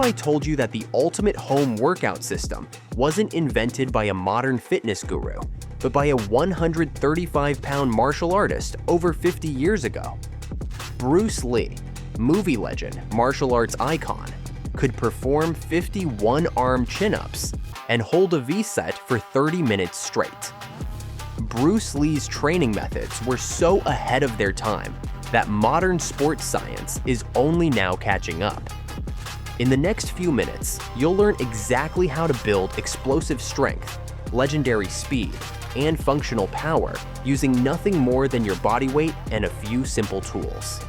I told you that the ultimate home workout system wasn't invented by a modern fitness guru, but by a 135-pound martial artist over 50 years ago. Bruce Lee, movie legend, martial arts icon, could perform 51 arm chin-ups and hold a V-set for 30 minutes straight. Bruce Lee's training methods were so ahead of their time that modern sports science is only now catching up. In the next few minutes, you'll learn exactly how to build explosive strength, legendary speed, and functional power using nothing more than your body weight and a few simple tools.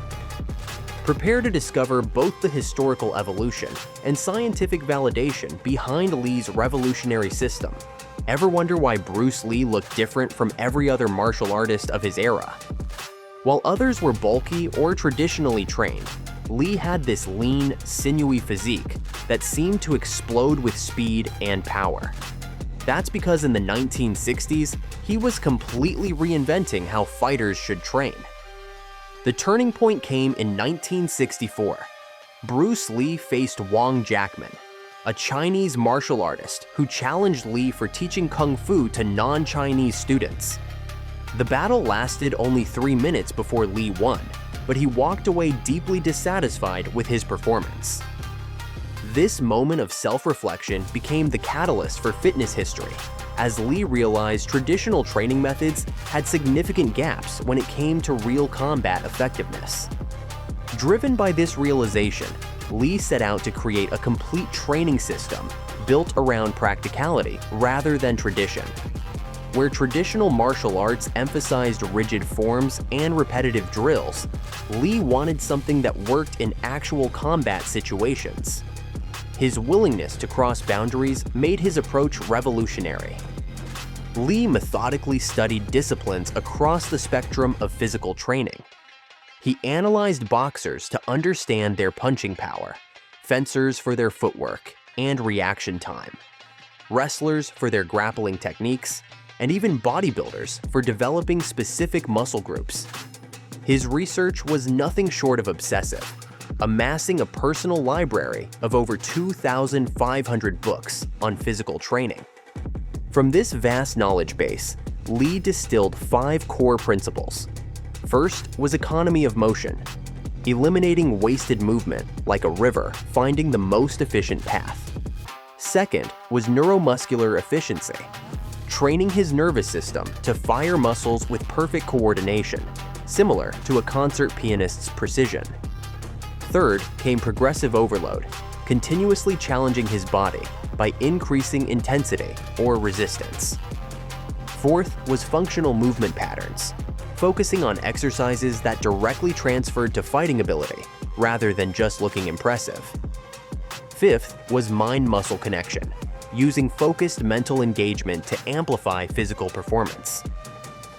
Prepare to discover both the historical evolution and scientific validation behind Lee's revolutionary system. Ever wonder why Bruce Lee looked different from every other martial artist of his era? While others were bulky or traditionally trained, Lee had this lean, sinewy physique that seemed to explode with speed and power. That's because in the 1960s, he was completely reinventing how fighters should train. The turning point came in 1964. Bruce Lee faced Wang Jackman, a Chinese martial artist who challenged Lee for teaching Kung Fu to non-Chinese students. The battle lasted only 3 minutes before Lee won, but he walked away deeply dissatisfied with his performance. This moment of self-reflection became the catalyst for fitness history, as Lee realized traditional training methods had significant gaps when it came to real combat effectiveness. Driven by this realization, Lee set out to create a complete training system built around practicality rather than tradition. Where traditional martial arts emphasized rigid forms and repetitive drills, Lee wanted something that worked in actual combat situations. His willingness to cross boundaries made his approach revolutionary. Lee methodically studied disciplines across the spectrum of physical training. He analyzed boxers to understand their punching power, fencers for their footwork and reaction time, wrestlers for their grappling techniques, and even bodybuilders for developing specific muscle groups. His research was nothing short of obsessive, amassing a personal library of over 2,500 books on physical training. From this vast knowledge base, Lee distilled 5 core principles. First was economy of motion, eliminating wasted movement like a river finding the most efficient path. Second was neuromuscular efficiency, training his nervous system to fire muscles with perfect coordination, similar to a concert pianist's precision. Third came progressive overload, continuously challenging his body by increasing intensity or resistance. Fourth was functional movement patterns, focusing on exercises that directly transferred to fighting ability rather than just looking impressive. Fifth was mind-muscle connection, using focused mental engagement to amplify physical performance.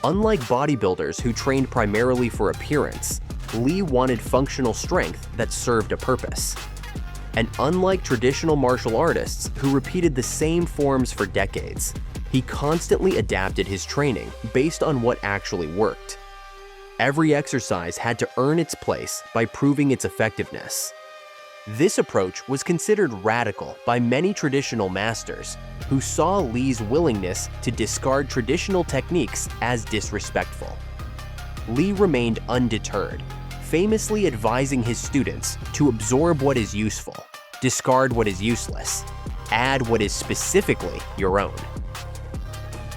Unlike bodybuilders who trained primarily for appearance, Lee wanted functional strength that served a purpose. And unlike traditional martial artists who repeated the same forms for decades, he constantly adapted his training based on what actually worked. Every exercise had to earn its place by proving its effectiveness. This approach was considered radical by many traditional masters who saw Lee's willingness to discard traditional techniques as disrespectful. Lee remained undeterred, famously advising his students to absorb what is useful, discard what is useless, add what is specifically your own.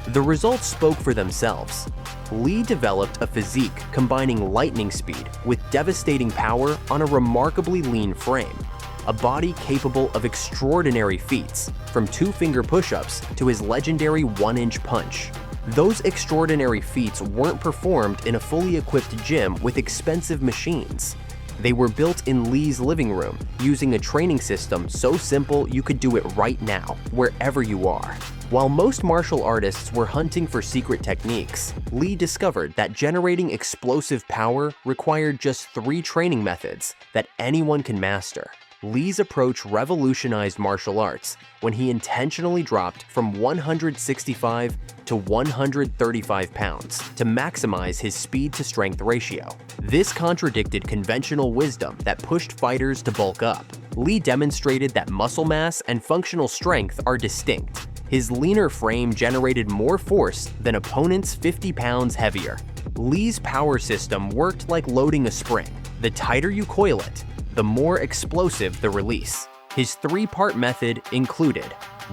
The results spoke for themselves. Lee developed a physique combining lightning speed with devastating power on a remarkably lean frame, a body capable of extraordinary feats, from 2-finger push-ups to his legendary 1-inch punch. Those extraordinary feats weren't performed in a fully equipped gym with expensive machines. They were built in Lee's living room, using a training system so simple you could do it right now, wherever you are. While most martial artists were hunting for secret techniques, Lee discovered that generating explosive power required just 3 training methods that anyone can master: Lee's approach revolutionized martial arts when he intentionally dropped from 165 to 135 pounds to maximize his speed-to-strength ratio. This contradicted conventional wisdom that pushed fighters to bulk up. Lee demonstrated that muscle mass and functional strength are distinct. His leaner frame generated more force than opponents 50 pounds heavier. Lee's power system worked like loading a spring. The tighter you coil it, the more explosive the release. His three-part method included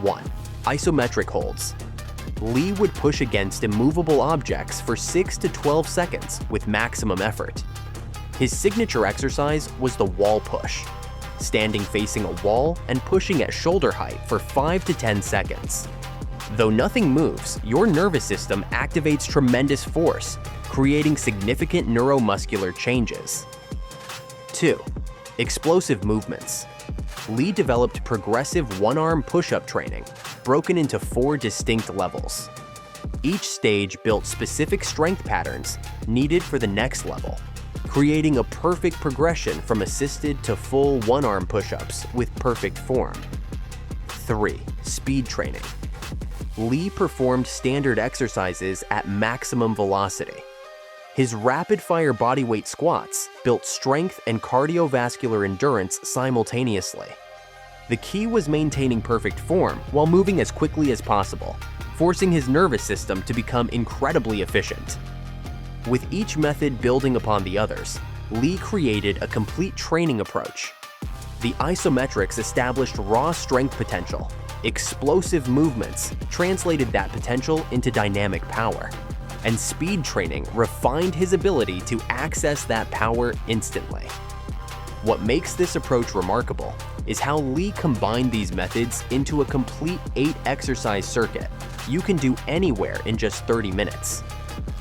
1. Isometric holds. Lee would push against immovable objects for 6 to 12 seconds with maximum effort. His signature exercise was the wall push, standing facing a wall and pushing at shoulder height for 5 to 10 seconds. Though nothing moves, your nervous system activates tremendous force, creating significant neuromuscular changes. 2. Explosive movements. Lee developed progressive one-arm push-up training, broken into 4 distinct levels. Each stage built specific strength patterns needed for the next level, creating a perfect progression from assisted to full one-arm push-ups with perfect form. 3. Speed training. Lee performed standard exercises at maximum velocity. His rapid-fire bodyweight squats built strength and cardiovascular endurance simultaneously. The key was maintaining perfect form while moving as quickly as possible, forcing his nervous system to become incredibly efficient. With each method building upon the others, Lee created a complete training approach. The isometrics established raw strength potential. Explosive movements translated that potential into dynamic power. And speed training refined his ability to access that power instantly. What makes this approach remarkable is how Lee combined these methods into a complete 8-exercise circuit you can do anywhere in just 30 minutes.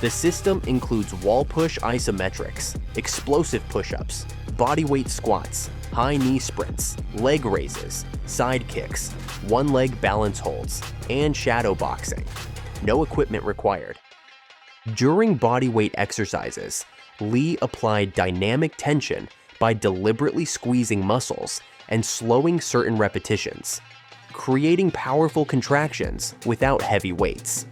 The system includes wall push isometrics, explosive push-ups, bodyweight squats, high knee sprints, leg raises, side kicks, one-leg balance holds, and shadow boxing. No equipment required. During bodyweight exercises, Lee applied dynamic tension by deliberately squeezing muscles and slowing certain repetitions, creating powerful contractions without heavy weights.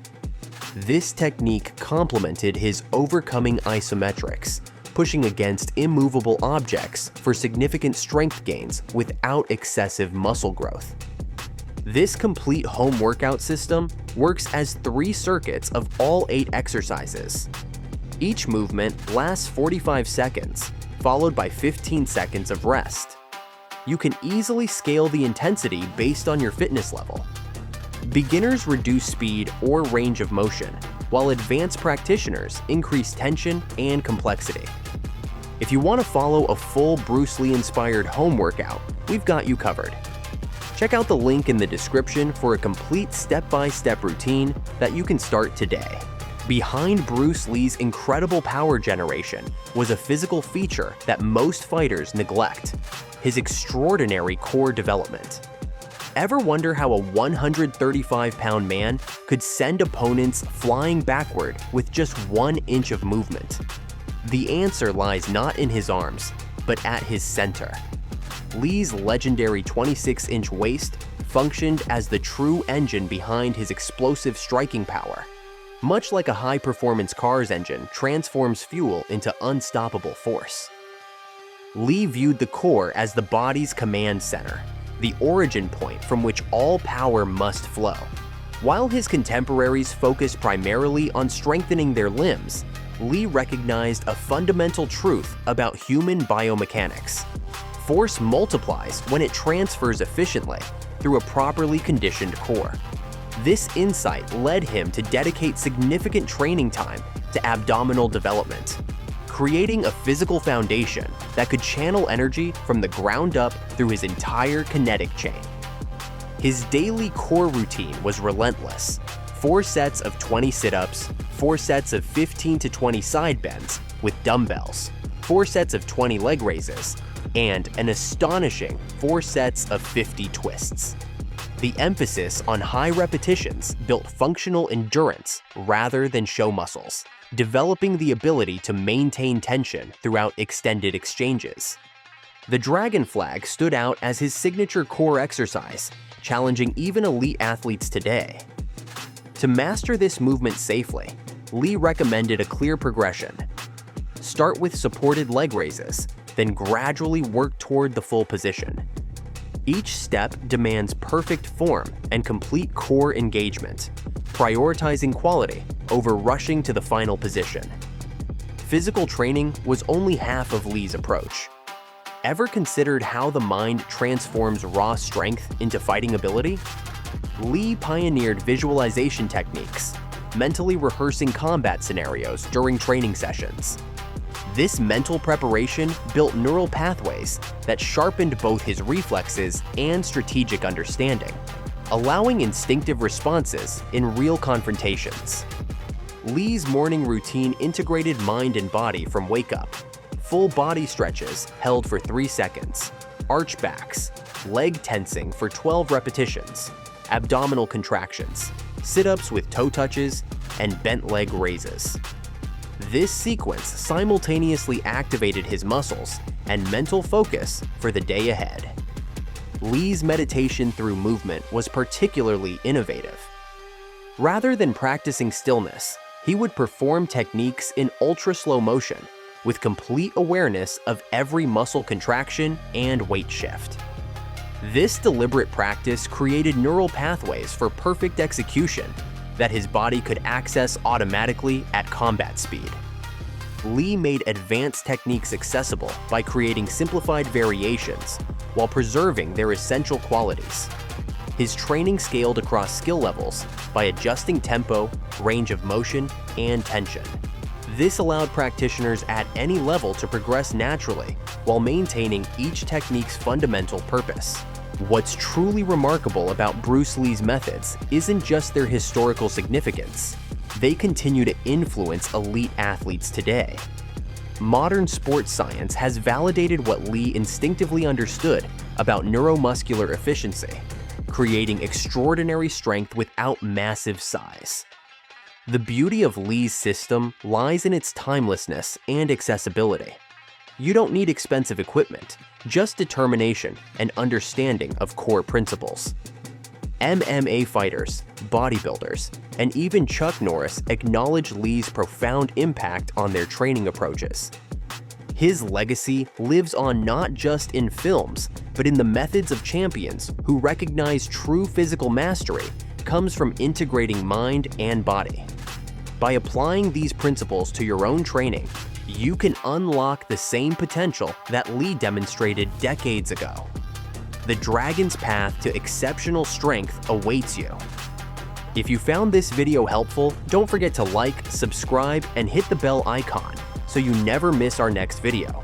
This technique complemented his overcoming isometrics, pushing against immovable objects for significant strength gains without excessive muscle growth. This complete home workout system works as 3 circuits of all 8 exercises. Each movement lasts 45 seconds, followed by 15 seconds of rest. You can easily scale the intensity based on your fitness level. Beginners reduce speed or range of motion, while advanced practitioners increase tension and complexity. If you want to follow a full Bruce Lee-inspired home workout, we've got you covered. Check out the link in the description for a complete step-by-step routine that you can start today. Behind Bruce Lee's incredible power generation was a physical feature that most fighters neglect: his extraordinary core development. Ever wonder how a 135-pound man could send opponents flying backward with just 1 inch of movement? The answer lies not in his arms, but at his center. Lee's legendary 26-inch waist functioned as the true engine behind his explosive striking power. Much like a high-performance car's engine transforms fuel into unstoppable force. Lee viewed the core as the body's command center, the origin point from which all power must flow. While his contemporaries focused primarily on strengthening their limbs, Lee recognized a fundamental truth about human biomechanics. Force multiplies when it transfers efficiently through a properly conditioned core. This insight led him to dedicate significant training time to abdominal development, creating a physical foundation that could channel energy from the ground up through his entire kinetic chain. His daily core routine was relentless: 4 sets of 20 sit-ups, 4 sets of 15 to 20 side bends with dumbbells, 4 sets of 20 leg raises, and an astonishing 4 sets of 50 twists. The emphasis on high repetitions built functional endurance rather than show muscles, developing the ability to maintain tension throughout extended exchanges. The dragon flag stood out as his signature core exercise, challenging even elite athletes today. To master this movement safely, Lee recommended a clear progression. Start with supported leg raises, then gradually work toward the full position. Each step demands perfect form and complete core engagement, prioritizing quality over rushing to the final position. Physical training was only half of Lee's approach. Ever considered how the mind transforms raw strength into fighting ability? Lee pioneered visualization techniques, mentally rehearsing combat scenarios during training sessions. This mental preparation built neural pathways that sharpened both his reflexes and strategic understanding, allowing instinctive responses in real confrontations. Lee's morning routine integrated mind and body from wake-up. Full body stretches held for 3 seconds, arch backs, leg tensing for 12 repetitions, abdominal contractions, sit-ups with toe touches, and bent leg raises. This sequence simultaneously activated his muscles and mental focus for the day ahead. Lee's meditation through movement was particularly innovative. Rather than practicing stillness, he would perform techniques in ultra-slow motion with complete awareness of every muscle contraction and weight shift. This deliberate practice created neural pathways for perfect execution that his body could access automatically at combat speed. Lee made advanced techniques accessible by creating simplified variations while preserving their essential qualities. His training scaled across skill levels by adjusting tempo, range of motion, and tension. This allowed practitioners at any level to progress naturally while maintaining each technique's fundamental purpose. What's truly remarkable about Bruce Lee's methods isn't just their historical significance. They continue to influence elite athletes today. Modern sports science has validated what Lee instinctively understood about neuromuscular efficiency, creating extraordinary strength without massive size. The beauty of Lee's system lies in its timelessness and accessibility. You don't need expensive equipment, just determination and understanding of core principles. MMA fighters, bodybuilders, and even Chuck Norris acknowledge Lee's profound impact on their training approaches. His legacy lives on not just in films, but in the methods of champions who recognize true physical mastery comes from integrating mind and body. By applying these principles to your own training, you can unlock the same potential that Lee demonstrated decades ago. The dragon's path to exceptional strength awaits you. If you found this video helpful, don't forget to like, subscribe, and hit the bell icon so you never miss our next video.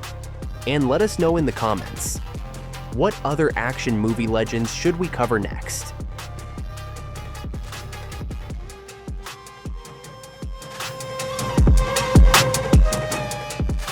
And let us know in the comments, what other action movie legends should we cover next?